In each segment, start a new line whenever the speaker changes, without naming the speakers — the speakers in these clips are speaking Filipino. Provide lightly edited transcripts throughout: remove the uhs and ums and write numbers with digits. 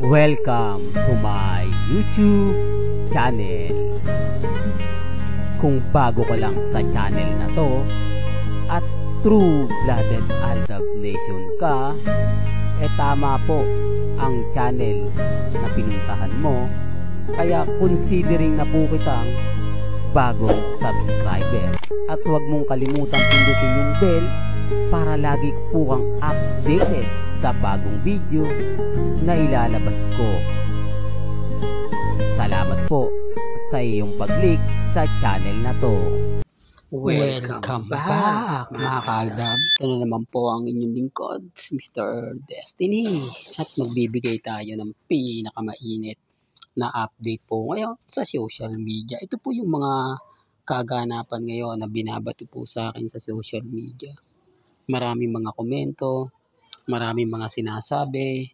Welcome to my YouTube channel. Kung bago ka lang sa channel na to at true-blooded Aldab Nation ka, tama po ang channel na pinuntahan mo. Kaya considering na po kitang bagong subscriber. At huwag mong kalimutan pindutin yung bell para lagi po kang updated sa bagong video na ilalabas ko. Salamat po sa iyong pag-click sa channel na to.
Welcome back mga kaaldab. Ito na naman po ang inyong lingkod, Mr. Destiny. At magbibigay tayo ng pinakamainit na update po ngayon sa social media. Ito po yung mga kaganapan ngayon na binabato po sa akin sa social media. Maraming mga komento, maraming mga sinasabi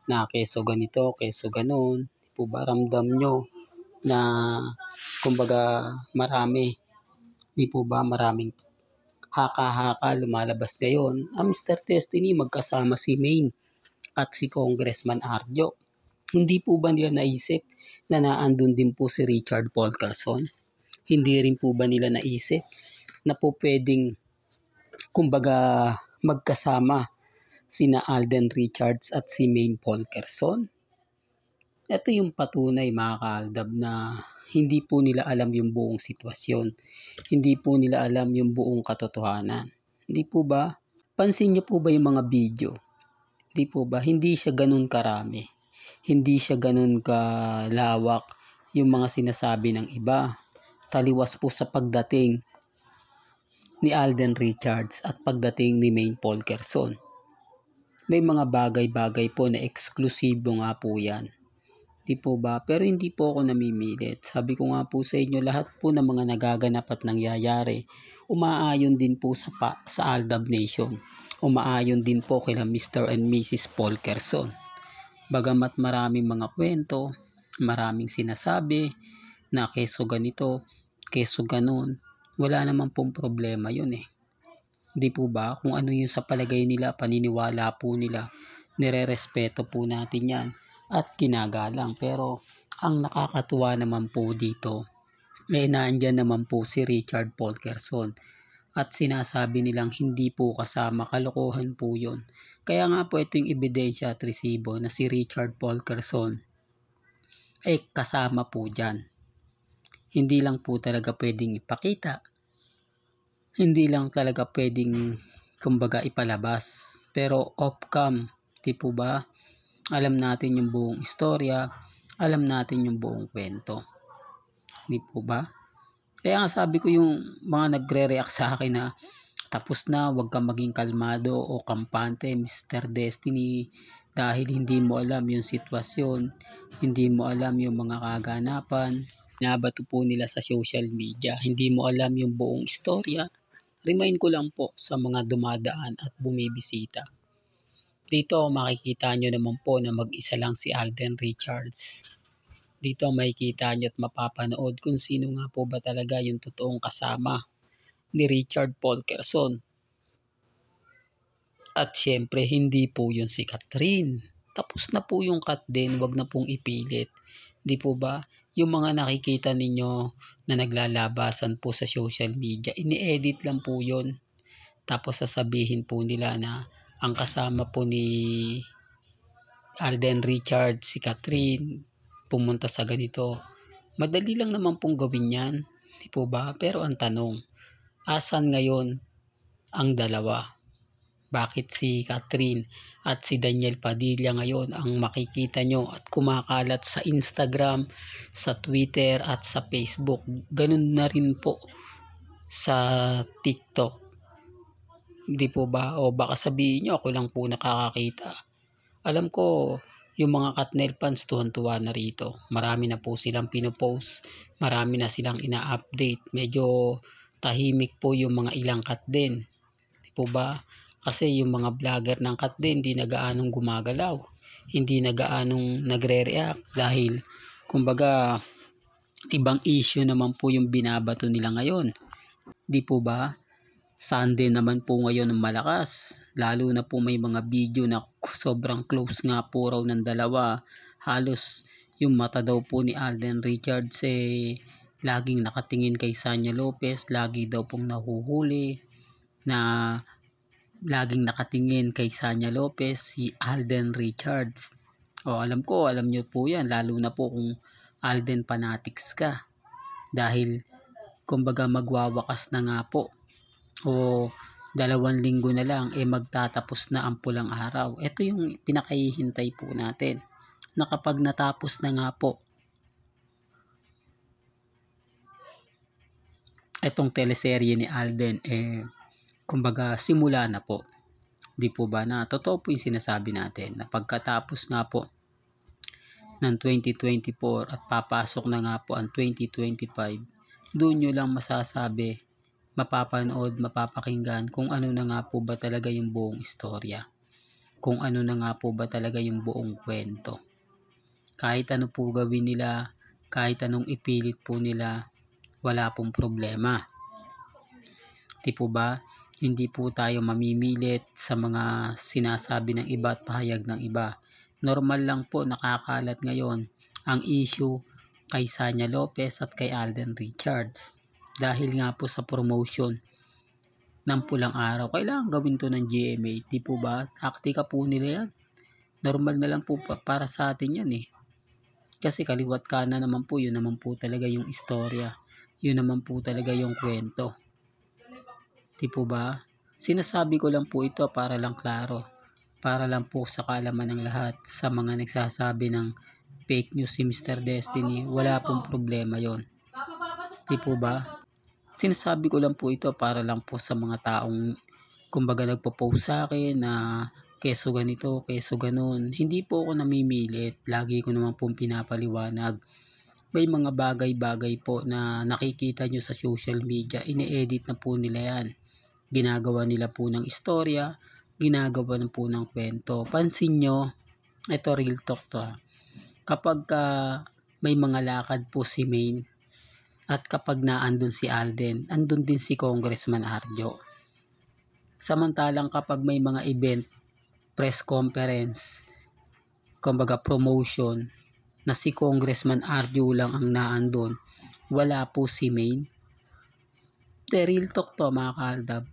na keso ganito, keso ganon. Di po ba ramdam nyo na kumbaga marami, di po ba maraming haka-haka lumalabas ngayon. Mr. Destiny, magkasama si Maine at si Congressman Arjo. Hindi po ba nila naisip na naandun din po si Richard Paul Carson? Hindi rin po ba nila naisip na po pwedeng kumbaga magkasama sina Alden Richards at si Maine Paul Carson? Ito yung patunay mga kaaldab na hindi po nila alam yung buong sitwasyon. Hindi po nila alam yung buong katotohanan. Hindi po ba? Pansin niyo po ba yung mga video? Hindi po ba? Hindi siya ganun karami. Hindi siya ganun kalawak yung mga sinasabi ng iba. Taliwas po sa pagdating ni Alden Richards at pagdating ni Maine Paul Carson. May mga bagay-bagay po na eksklusibo nga po yan. Di po ba? Pero hindi po ako namimilit. Sabi ko nga po sa inyo, lahat po ng mga nagaganap at nangyayari, umaayon din po sa Aldab Nation. Umaayon din po kila Mr. and Mrs. Paul Carson. Bagamat maraming mga kwento, maraming sinasabi na keso ganito, keso ganon, wala naman pong problema yun eh. Di po ba? Kung ano yung sa palagay nila, paniniwala po nila, nirerespeto po natin yan at kinagalang. Pero ang nakakatuwa naman po dito, naandyan naman po si Richard Paul Carson at sinasabi nilang hindi po kasama. Kalokohan po yun. Kaya nga po ito yung ebidensya at resibo na si Richard Paul Carson kasama po dyan. Hindi lang po talaga pwedeng ipakita. Hindi lang talaga pwedeng kumbaga ipalabas. Pero off-cam, di po ba? Alam natin yung buong istorya. Alam natin yung buong kwento. Di po ba? Kaya nga sabi ko yung mga nagre-react sa akin na tapos na, wag kang maging kalmado o kampante, Mr. Destiny, dahil hindi mo alam yung sitwasyon, hindi mo alam yung mga kaganapan, nabato po nila sa social media, hindi mo alam yung buong istorya. Remind ko lang po sa mga dumadaan at bumibisita. Dito makikita nyo naman po na mag-isa lang si Alden Richards. Dito makikita nyo at mapapanood kung sino nga po ba talaga yung totoong kasama ni Richard Paul Carson. At syempre hindi po yung si Catherine. Tapos na po yung cut din, wag na pong ipilit. Di po ba? Yung mga nakikita ninyo na naglalabasan po sa social media, ini-edit lang po yun. Tapos sasabihin po nila na ang kasama po ni Alden Richards, si Catherine, pumunta sa ganito. Madali lang naman pong gawin yan. Di po ba? Pero ang tanong, asan ngayon ang dalawa? Bakit si Catherine at si Daniel Padilla ngayon ang makikita nyo at kumakalat sa Instagram, sa Twitter at sa Facebook? Ganun na rin po sa TikTok. Hindi po ba? O baka sabihin nyo ako lang po nakakakita. Alam ko yung mga Katnel fans tuwan-tuwa na rito. Marami na po silang pinopost. Marami na silang ina-update. Medyo tahimik po yung mga ilang kat din. Di po ba? Kasi yung mga vlogger ng kat din hindi na gaanong gumagalaw. Hindi na gaanong nagre-react dahil kumbaga ibang issue naman po yung binabato nila ngayon. Di po ba? Sunday naman po ngayon ng malakas, lalo na po may mga video na sobrang close nga po raw ng dalawa. Halos yung mata daw po ni Alden Richards laging nakatingin kay Sanya Lopez, lagi daw pong nahuhuli na laging nakatingin kay Sanya Lopez si Alden Richards. Alam nyo po yan, lalo na po kung Alden fanatics ka, dahil kumbaga magwawakas na nga po o 2 linggo na lang magtatapos na ang pulang araw. Ito yung pinakahihintay po natin, na kapag natapos na nga po itong teleserye ni Alden, kumbaga simula na po, di po ba, na totoo po yung sinasabi natin na pagkatapos nga po ng 2024 at papasok na nga po ang 2025, doon nyo lang masasabi, mapapanood, mapapakinggan kung ano na nga po ba talaga yung buong istorya, kung ano na nga po ba talaga yung buong kwento. Kahit ano po gawin nila, kahit anong ipilit po nila, wala pong problema. Di po ba? Hindi po tayo mamimilit sa mga sinasabi ng iba at pahayag ng iba. Normal lang po, nakakalat ngayon ang issue kay Sanya Lopez at kay Alden Richards. Dahil nga po sa promotion ng pulang araw, kailangan gawin to ng GMA. Di po ba? Taktika po nila yan. Normal na lang po para sa atin yan Kasi kaliwat kanan naman po, yun naman po talaga yung istorya. Yun naman po talaga yung kwento. Di po ba? Sinasabi ko lang po ito para lang klaro. Para lang po sa kaalaman ng lahat. Sa mga nagsasabi ng fake news si Mr. Destiny, wala pong problema yon. Di po ba? Sinasabi ko lang po ito para lang po sa mga taong kumbaga nagpo-post sa akin na keso ganito, keso ganon. Hindi po ako namimilit. Lagi ko naman pong pinapaliwanag. May mga bagay-bagay po na nakikita nyo sa social media, ine-edit na po nila yan. Ginagawa nila po ng istorya, ginagawa na po ng kwento. Pansin nyo, ito real talk to kapag may mga lakad po si Maine, at kapag naandun si Alden, andun din si Congressman Arjo. Samantalang kapag may mga event, press conference, kumbaga promotion, na si Congressman Arjo lang ang naandun, wala po si Maine. Real talk to mga kaaldab.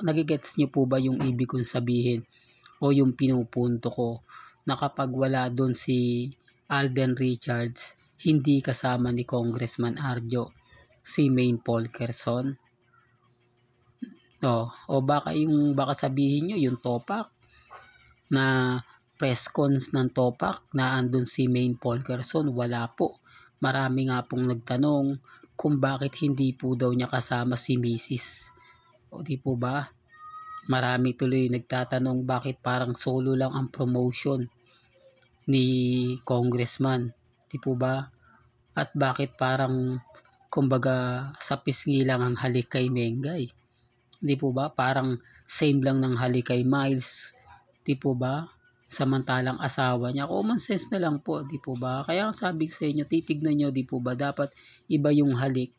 Nagigets nyo po ba yung ibig kong sabihin o yung pinupunto ko, na kapag wala doon si Alden Richards, hindi kasama ni Congressman Arjo si Maine Polkerson? O baka sabihin nyo yung Topak, na press cons ng Topak na andun si Maine Polkerson, wala po. Marami nga pong nagtanong kung bakit hindi po daw niya kasama si Mrs. O di po ba? Marami tuloy nagtatanong bakit parang solo lang ang promotion ni Congressman. Di po ba? At bakit parang kumbaga sa pisngi lang ang halik kay Mengay? Di po ba? Parang same lang ng halik kay Miles. Di po ba? Samantalang asawa niya, common sense na lang po, di po ba? Kaya sabi sa inyo, titignan nyo, di po ba? Dapat iba yung halik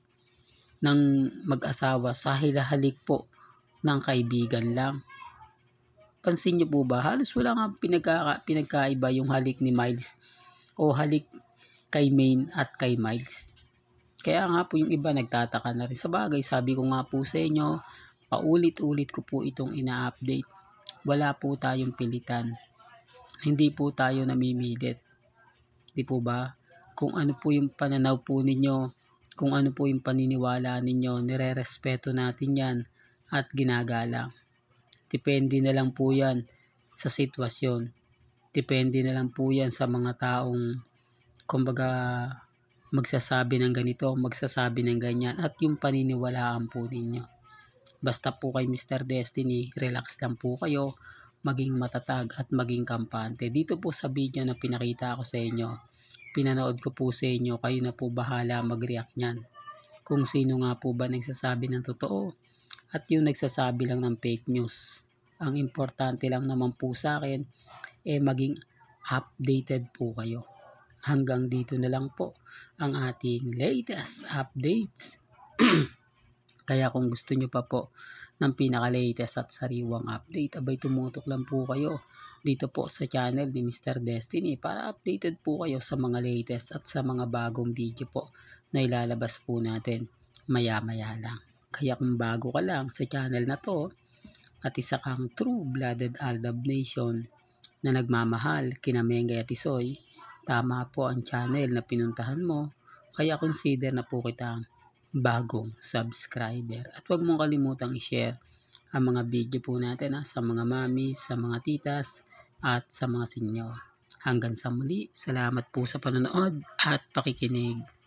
ng mag-asawa sa halik po ng kaibigan lang. Pansin nyo po ba? Halos wala nga pinagkaiba yung halik ni Miles o halik kay Maine at kay Miles. Kaya nga po yung iba nagtataka na rin. Sa bagay, sabi ko nga po sa inyo, paulit-ulit ko po itong ina-update. Wala po tayong pilitan. Hindi po tayo namimilit. Di po ba? Kung ano po yung pananaw po ninyo, kung ano po yung paniniwala ninyo, nire-respeto natin yan at ginagalang. Depende na lang po yan sa sitwasyon. Depende na lang po yan sa mga taong kumbaga magsasabi ng ganito, magsasabi ng ganyan, at yung paniniwalaan po ninyo. Basta po kay Mr. Destiny, relax lang po kayo, maging matatag at maging kampante. Dito po sa video na pinakita ko sa inyo, pinanood ko po sa inyo, kayo na po bahala mag-react nyan. Kung sino nga po ba nagsasabi ng totoo at yung nagsasabi lang ng fake news. Ang importante lang naman po sa akin, maging updated po kayo. Hanggang dito na lang po ang ating latest updates. Kaya kung gusto nyo pa po ng pinaka-latest at sariwang update, abay tumutok lang po kayo dito po sa channel ni Mr. Destiny para updated po kayo sa mga latest at sa mga bagong video po na ilalabas po natin maya-maya lang. Kaya kung bago ka lang sa channel na to at isa kang true-blooded Aldab Nation na nagmamahal kina Mengay at Isoy, tama po ang channel na pinuntahan mo, kaya consider na po kitang bagong subscriber. At huwag mong kalimutang i-share ang mga video po natin sa mga mami, sa mga titas at sa mga senyor. Hanggang sa muli, salamat po sa panonood at pakikinig.